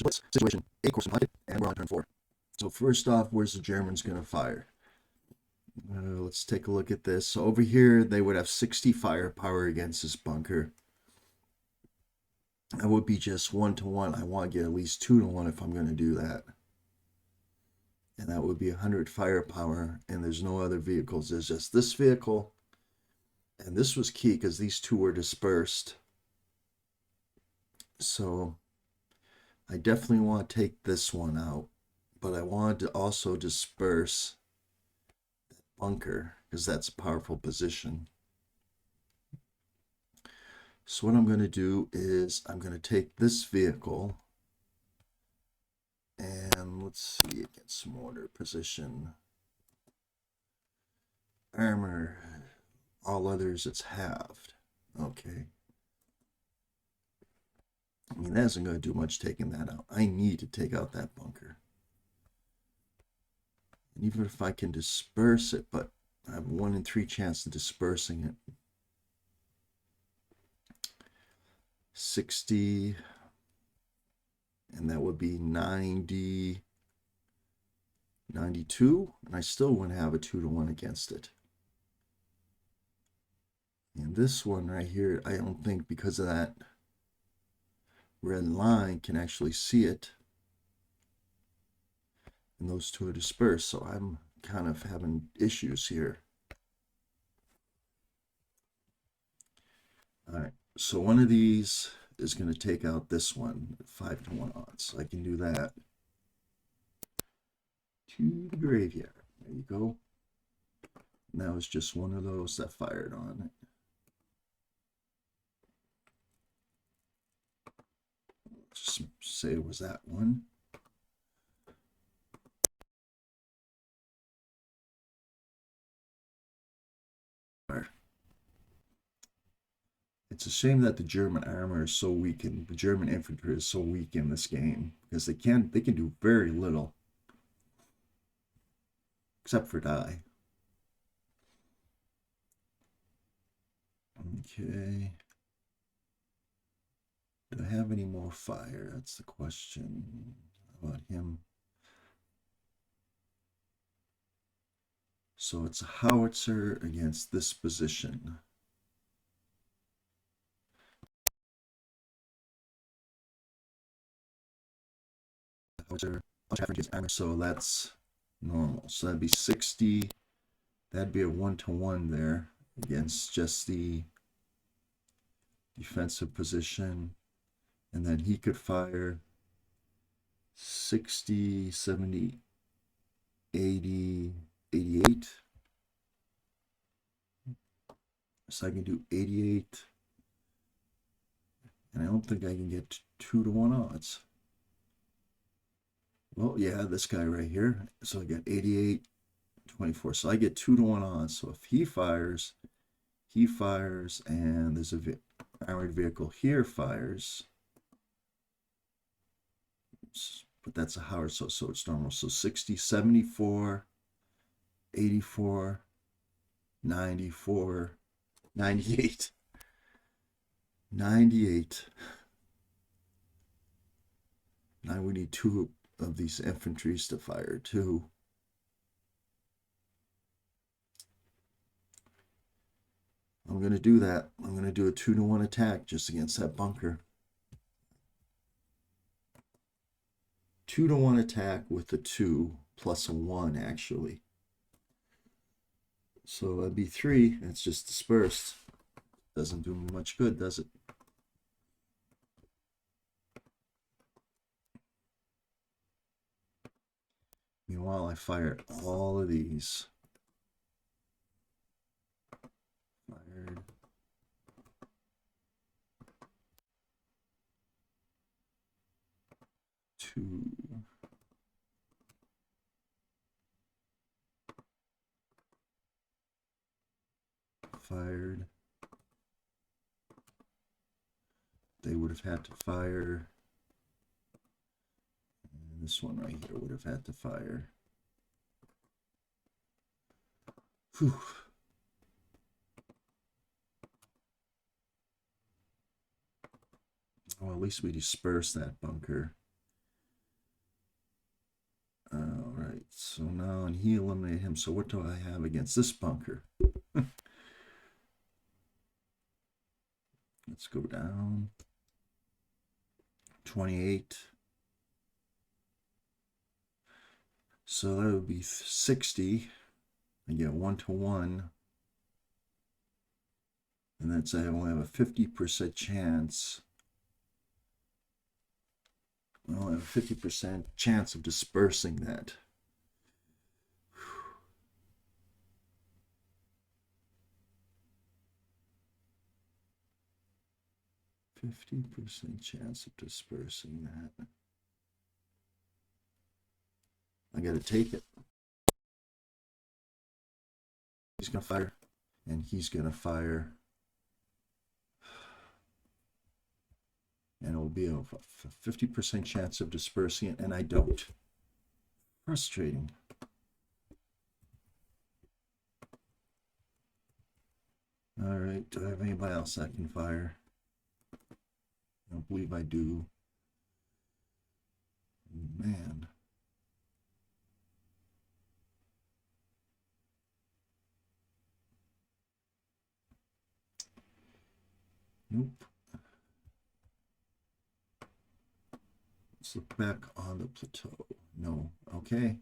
Panzerblitz situation, a Korsun pocket, and we're on turn 4. So first off, where's the Germans going to fire? Let's take a look at this. So over here, they would have 60 firepower against this bunker. That would be just 1-to-1. I want to get at least 2-to-1 if I'm going to do that. And that would be 100 firepower, and there's no other vehicles. There's just this vehicle, and this was key because these two were dispersed. So I definitely want to take this one out, but I wanted to also disperse that bunker because that's a powerful position. So what I'm going to do is I'm going to take this vehicle and let's see, against mortar position. Armor, all others, it's halved. Okay. I mean, that isn't going to do much taking that out. I need to take out that bunker. And even if I can disperse it, but I have 1 in 3 chance of dispersing it. 60, and that would be 90, 92, and I still wouldn't have a 2-to-1 against it. And this one right here, I don't think because of that red line can actually see it. And those two are dispersed, so I'm kind of having issues here. All right, so one of these is going to take out this one, 5-to-1 odds. So I can do that. To the graveyard. There you go. And that was just one of those that fired on it. Just say it was that one. It's a shame that the German armor is so weak and the German infantry is so weak in this game because they can do very little except for die. Okay. Do I have any more fire? That's the question. How about him? So it's a howitzer against this position. Howitzer, so that's normal. So that'd be 60. That'd be a 1-to-1 there against just the defensive position. And then he could fire 60, 70, 80, 88. So I can do 88. And I don't think I can get 2-to-1 odds. Well, yeah, this guy right here. So I get 88, 24. So I get 2-to-1 odds. So if he fires, and there's a armored vehicle here fires. But that's a Howard, so it's normal. So 60, 74, 84, 94, 98. 98. Now we need 2 of these infantries to fire too. I'm going to do that. I'm going to do a 2-to-1 attack just against that bunker. 2-to-1 attack with the 2 plus a 1 actually. So that'd be 3. It's just dispersed. Doesn't do me much good, does it? Meanwhile, I fired all of these. Fired. Two. Fired. They would have had to fire. And this one right here would have had to fire. Whew. Oh, at least we dispersed that bunker. So now, and he eliminated him. So what do I have against this bunker? Let's go down. 28. So that would be 60. I get 1-to-1. And that's, I only have a 50% chance. I only have a 50% chance of dispersing that. 50% chance of dispersing that. I gotta take it. He's gonna fire, and he's gonna fire, and it will be a 50% chance of dispersing it, and I don't. Frustrating. All right, do I have anybody else I can fire? I don't believe I do. Man. Nope. Let's look back on the plateau. No. Okay.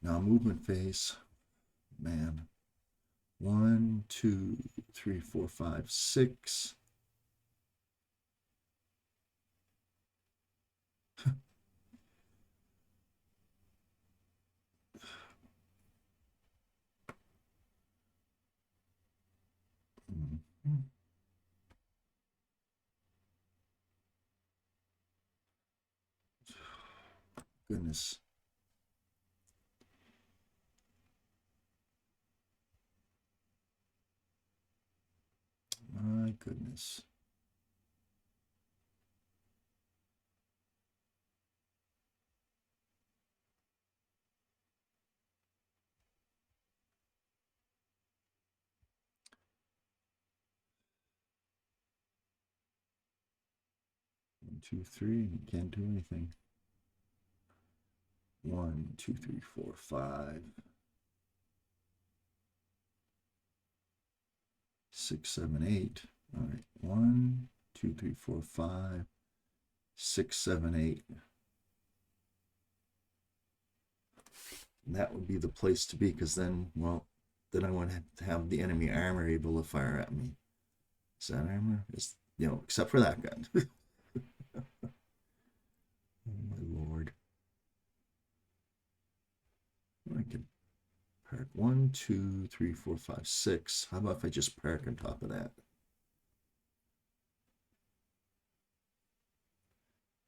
Now movement phase. Man. 1, 2, 3, 4, 5, 6. Goodness. My goodness. One, 2, 3. You can't do anything. 1, 2, 3, 4, 5. 6, 7, 8. All right. 1, 2, 3, 4, 5, 6, 7, 8. And that would be the place to be, because then, well, then I want to have the enemy armor able to fire at me. Is that armor? Is, you know, except for that gun. Oh my lord. I can park 1, 2, 3, 4, 5, 6. How about if I just park on top of that?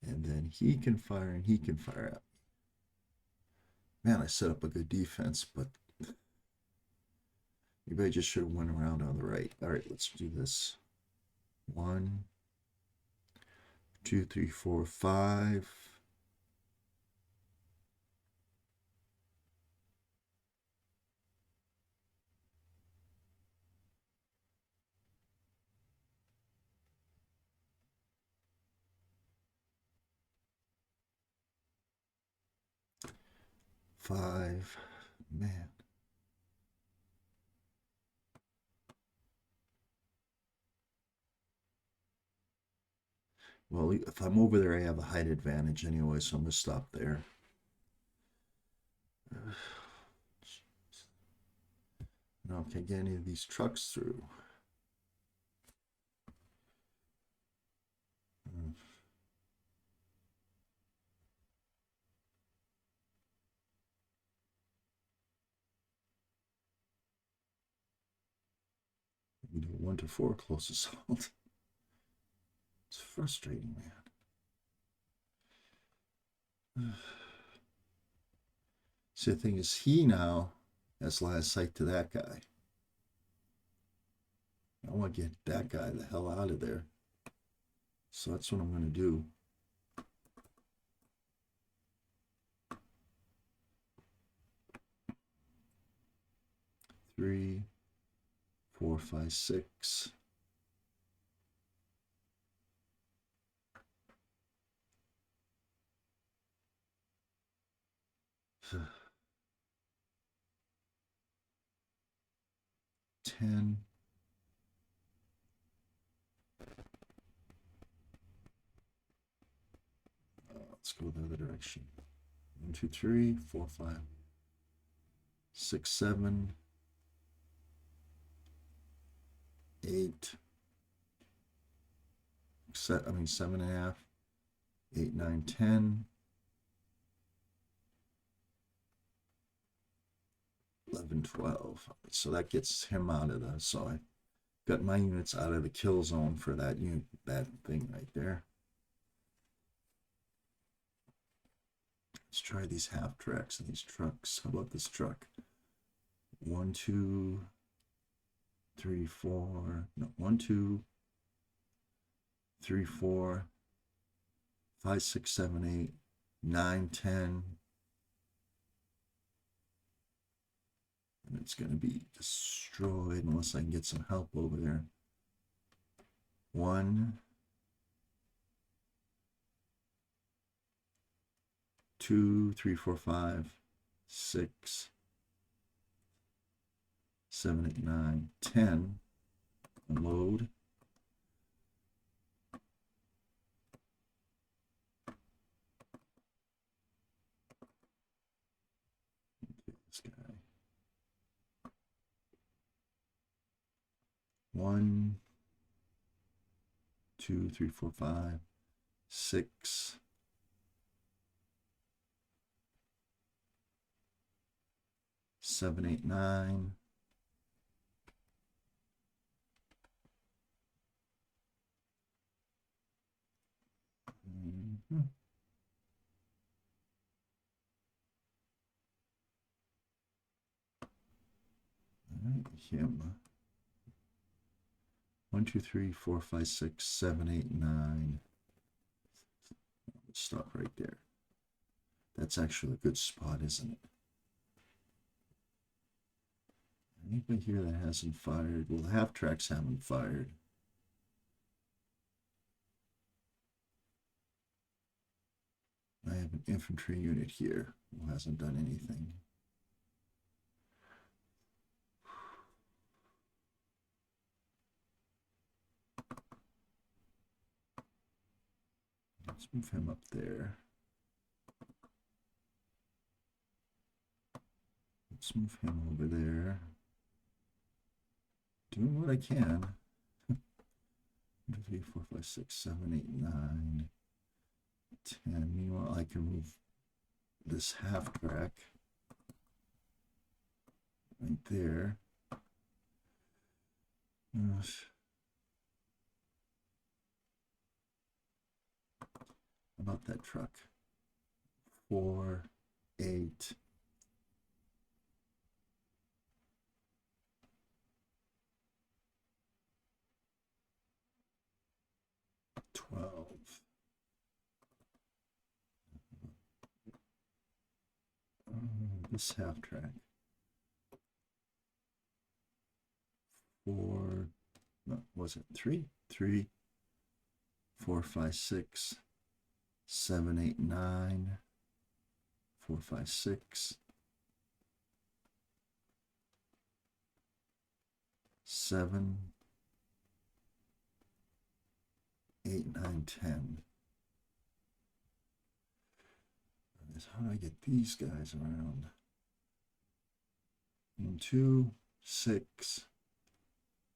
And then he can fire and he can fire at me. Man, I set up a good defense, but maybe I just should have went around on the right. All right, let's do this. 1, 2, 3, 4, 5. Five, man. Well, if I'm over there, I have a height advantage anyway, so I'm gonna stop there. Now, can I get any of these trucks through? We do 1 to 4 close assault. It's frustrating, man. See, the thing is, he now has line of sight to that guy. I want to get that guy the hell out of there. So that's what I'm going to do. Three, 4, 5, 6. 10. Let's go the other direction. 1, 2, 3, 4, 5, 6, 7, 8. 7.5, 8, 9, 10, 11, 12. So that gets him out of the. So I got my units out of the kill zone for that unit, that thing right there. Let's try these half tracks and these trucks. How about this truck? 1, 2, 3, 4. No, 1, 2, 3, 4, 5, 6, 7, 8, 9, 10. And it's going to be destroyed unless I can get some help over there. 1, 2, 3, 4, 5, 6, 7, 8, 9, 10. Unload. This guy. 1, 2, 3, 4, 5, 6. 7, 8, 9. All right, him. 1, 2, 3, 4, 5, 6, 7, 8, 9. Let's stop right there. That's actually a good spot, isn't it? Anybody here that hasn't fired? Well, the half tracks haven't fired. I have an infantry unit here who hasn't done anything. Let's move him up there. Let's move him over there. Doing what I can. 1, 2, 3, 4, 5, 6, 7, 8, 9, 10. Meanwhile, I can move this half track right there. About that truck. 4, 8. 12. This half track. 4. No, was it 3? 3, 4, 5, 6, 7, 8, 9. 4, 5, 6. 7, 8, 9, 10. How do I get these guys around? 1, 2, 6,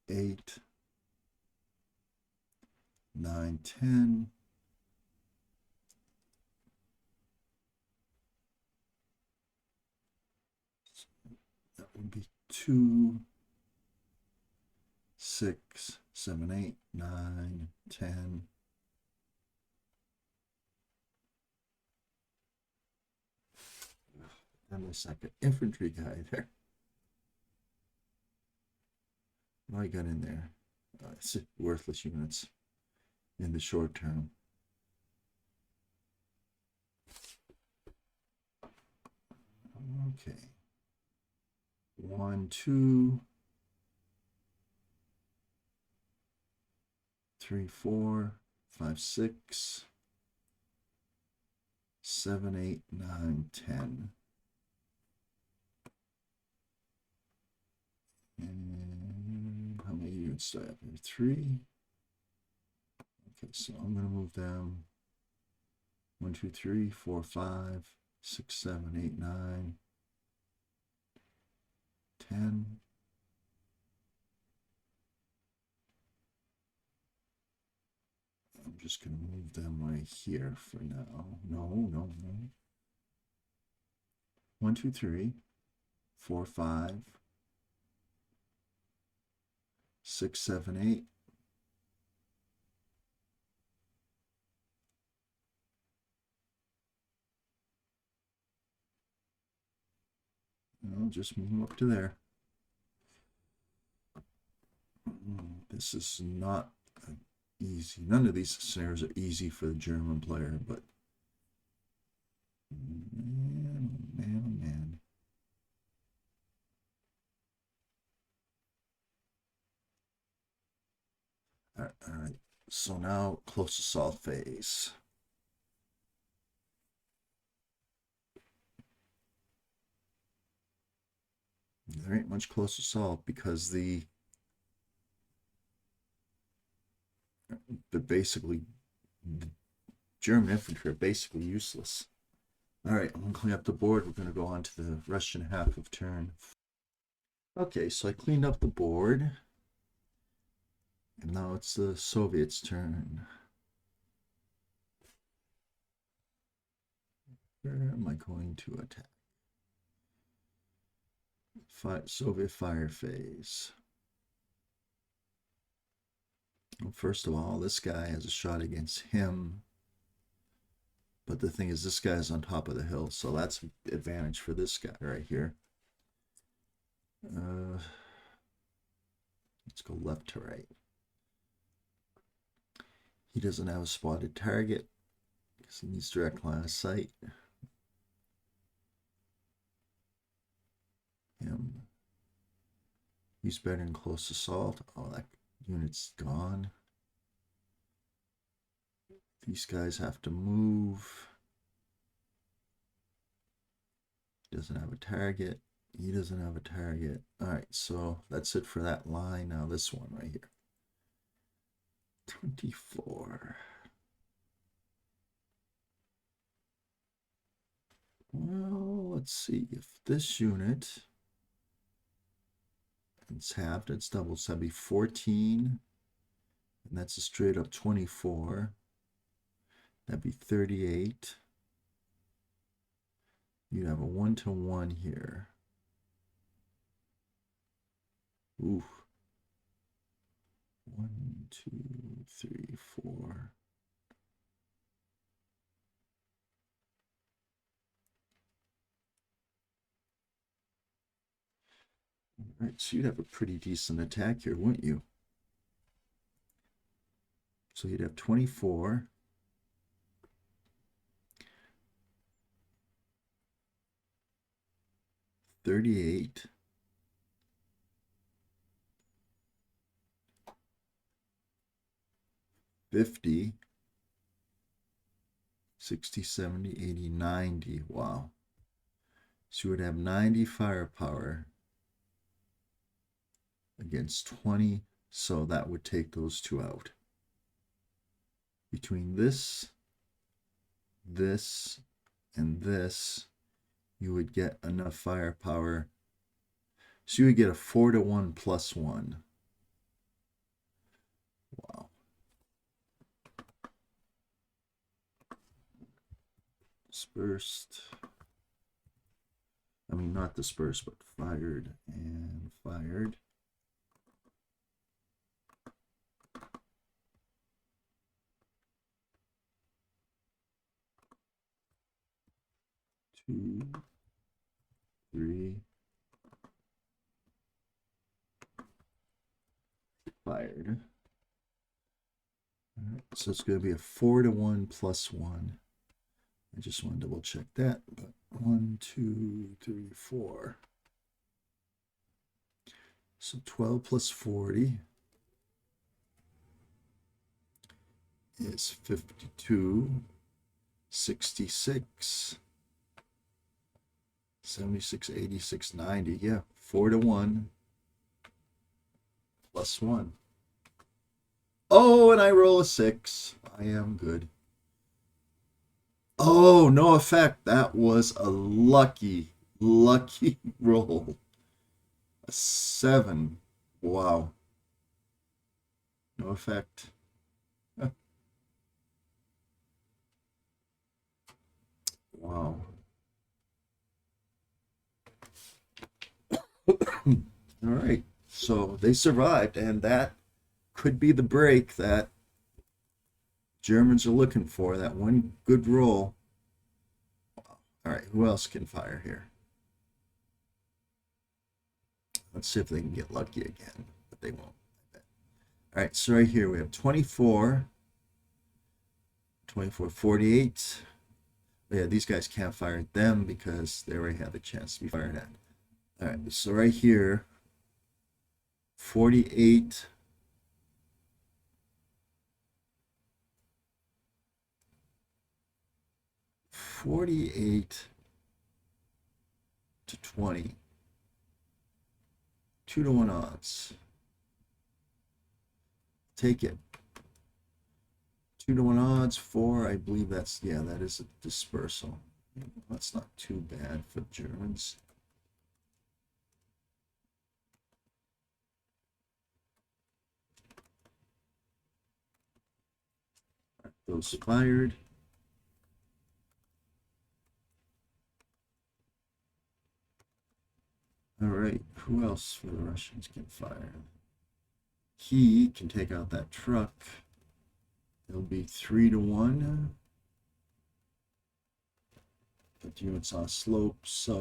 8, 9, 10. That would be 2, 6, 7, 8, 9, 10. And the second infantry guy there. What I got in there? It's worthless units in the short term. Okay. 1, 2, 3, 4, 5, 6, 7, 8, 9, 10. And units do I have here? 3. Okay, so I'm going to move them 1, 2, 3, 4, 5, 6, 7, 8, 9, 10. I'm just going to move them right here for now. No. 1, 2, 3, 4, 5, 6, 7, 8. I'll just move them up to there. This is not easy. None of these scenarios are easy for the German player, but man. All right. So now close assault phase. There ain't much close assault because the German infantry are basically useless. All right, I'm gonna clean up the board. We're gonna go on to the Russian half of turn. Okay, so I cleaned up the board, and now it's the Soviets' turn. Where am I going to attack? Soviet fire phase. Well, first of all, this guy has a shot against him. But the thing is, this guy's on top of the hill, so that's an advantage for this guy right here. Let's go left to right. He doesn't have a spotted target because he needs direct line of sight. Him. He's better in close assault. Oh, that unit's gone. These guys have to move. He doesn't have a target. He doesn't have a target. All right, so that's it for that line. Now this one right here. 24. Well, let's see if this unit, it's halved, it's doubled, so that'd be 14, and that's a straight up 24. That'd be 38. You'd have a 1-to-1 here. Ooh. 1, 2, 3, 4. All right, so you'd have a pretty decent attack here, wouldn't you? So you'd have 24. 38. 50. 60, 70, 80, 90. Wow. So you would have 90 firepower against 20. So that would take those two out. Between this, and this, you would get enough firepower. So you would get a 4-to-1 plus 1. Wow. Dispersed. I mean, not dispersed, but fired and fired. Two, 3, fired. All right, so it's going to be a 4-to-1 plus 1. I just want to double check that, but 1, 2, 3, 4. So 12 plus 40 is 52, 66, 76, 86, 90. Yeah, 4-to-1 plus 1. Oh, and I roll a 6. I am good. Oh, no effect. That was a lucky, lucky roll. A 7. Wow. No effect. Wow. All right. So they survived, and that could be the break that Germans are looking for. That one good roll. All right. Who else can fire here? Let's see if they can get lucky again, but they won't. All right. So right here we have 24, 24, 48. Yeah, these guys can't fire at them because they already have a chance to be fired at. All right. So right here, 48. 48 to 20. 2-1 odds. Take it. 2-1 odds. 4. I believe that's, yeah, that is a dispersal. That's not too bad for Germans. Those fired. All right, who else for the Russians can fire? He can take out that truck. It'll be 3-1. But units on slope, so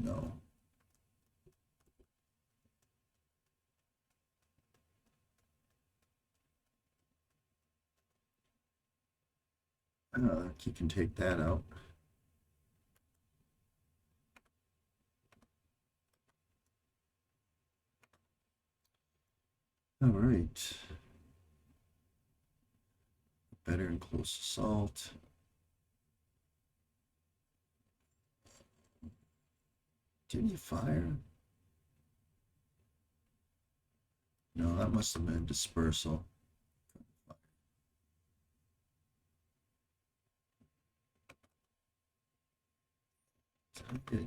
no. He can take that out. All right. Better and close assault. Didn't you fire? No, that must have been dispersal.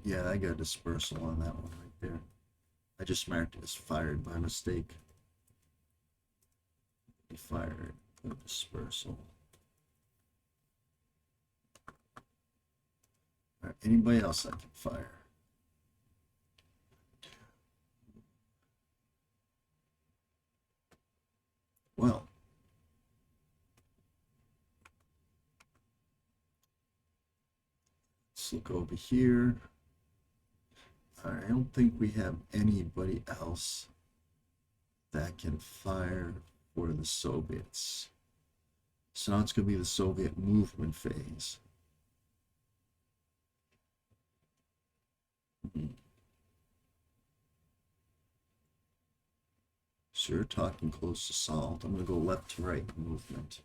Yeah, I got dispersal on that one right there. I just marked it as fired by mistake. He fired. Dispersal. All right, anybody else I can fire? Well, let's look over here. I don't think we have anybody else that can fire for the Soviets. So now it's going to be the Soviet movement phase. So you're talking close assault. I'm going to go left to right movement.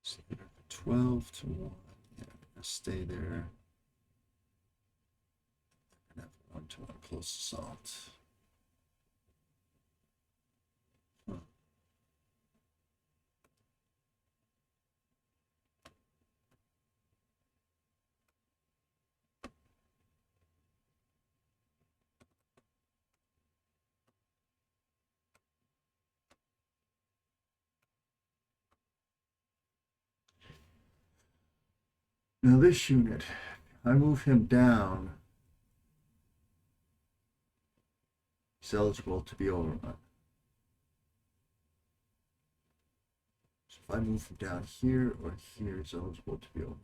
So 12-1. Yeah, stay there. And have 1-1 close assault. Huh. Now this unit, I move him down. He's eligible to be overrun. So if I move him down here or here, he's eligible to be overrun.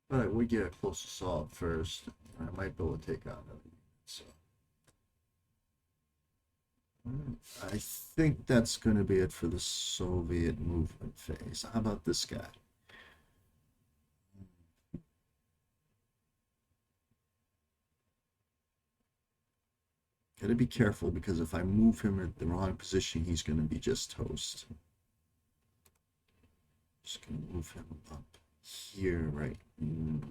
But I would get a close assault first. I might be able to take out another unit. So I think that's going to be it for the Soviet movement phase. How about this guy? Gotta be careful because if I move him at the wrong position, he's gonna be just toast. Just gonna move him up here right now.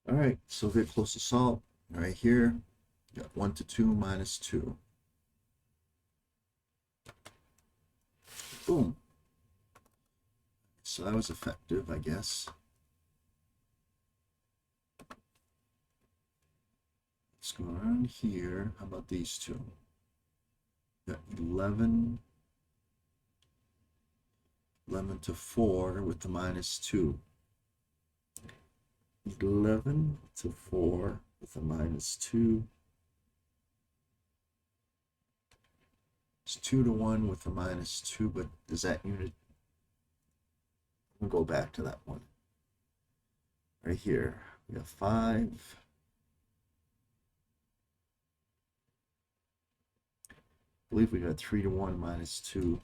All right, Soviet close assault right here. Got 1 to 2 minus 2. Boom. So that was effective, I guess. Let's go around here. How about these two? Got 11 to 4 with the minus 2. 11 to 4 with a minus 2. It's 2 to 1 with a minus 2, but is that unit? We'll go back to that one. Right here, we have 5. I believe we got 3 to 1 minus 2.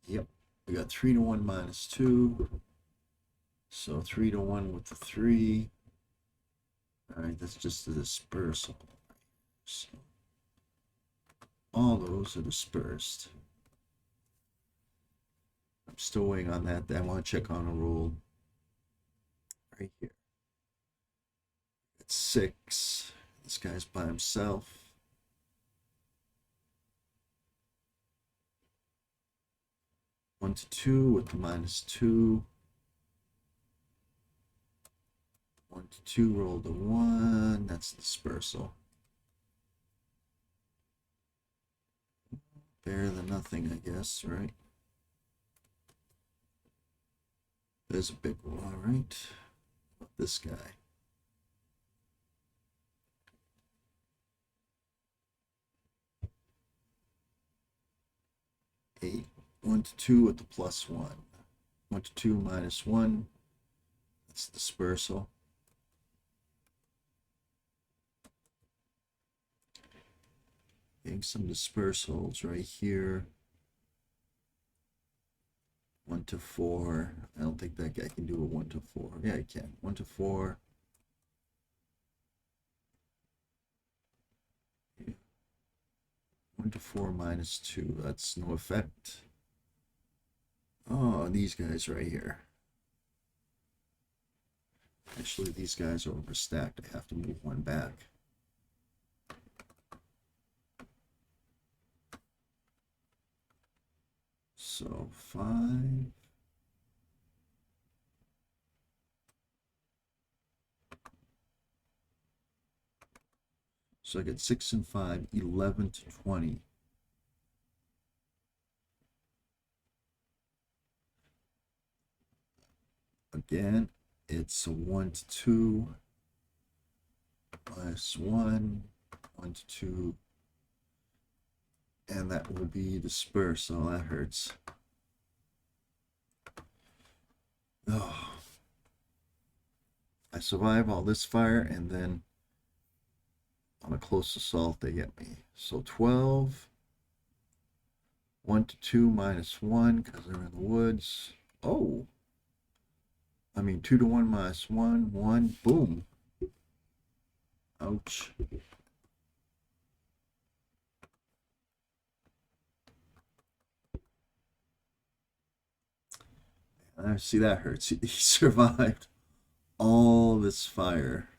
Yep, we got 3 to 1 minus 2. So 3 to 1 with the 3. All right, that's just the dispersal. So all those are dispersed. I'm still waiting on that. I want to check on a rule. Right here. It's 6. This guy's by himself. One to 2 with the minus 2. 1 to 2, roll the 1. That's dispersal. Better than nothing, I guess, right? There's a big one, all right. This guy. Eight. 1 to 2 with the plus 1. 1 to 2 minus 1. That's dispersal. Getting some dispersals right here. 1 to 4. I don't think that guy can do a 1 to 4. Yeah, he can. 1 to 4. Yeah. 1 to 4 minus 2. That's no effect. Oh, these guys right here. Actually, these guys are overstacked. I have to move one back. So 5. So I get 6 and 5, 11 to 20. Again, it's a 1 to 2 minus 1, 1 to 2. And that will be dispersed. Oh, that hurts. Oh. I survive all this fire, and then on a close assault, they get me. So 12. 1 to 2 minus 1 because they're in the woods. Oh. I mean, 2 to 1 minus 1. 1. Boom. Ouch. See, that hurts. He survived all this fire,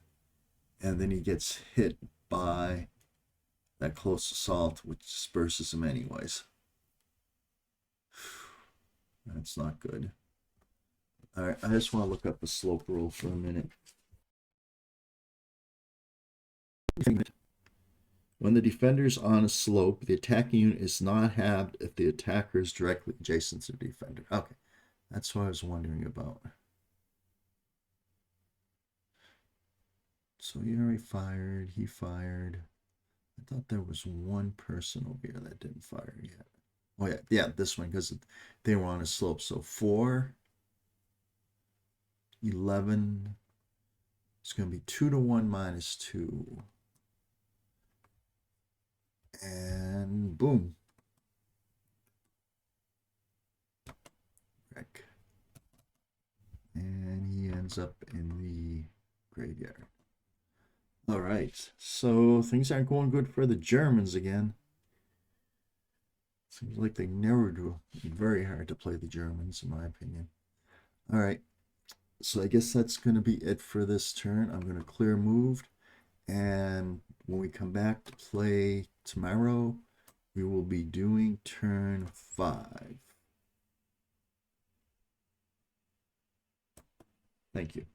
and then he gets hit by that close assault, which disperses him anyways. That's not good. All right, I just want to look up the slope rule for a minute. When the defender is on a slope, the attacking unit is not halved if the attacker is directly adjacent to the defender. Okay, that's what I was wondering about. So he already fired. He fired. I thought there was one person over here that didn't fire yet. Oh yeah, yeah, this one because they were on a slope. So 4, 11. It's going to be 2 to 1 minus 2. And boom. Wreck. And he ends up in the graveyard. All right, so things aren't going good for the Germans again. Seems like they never do. Very hard to play the Germans, in my opinion. All right, so I guess that's going to be it for this turn. I'm going to clear moved, and when we come back to play tomorrow, we will be doing turn 5. Thank you.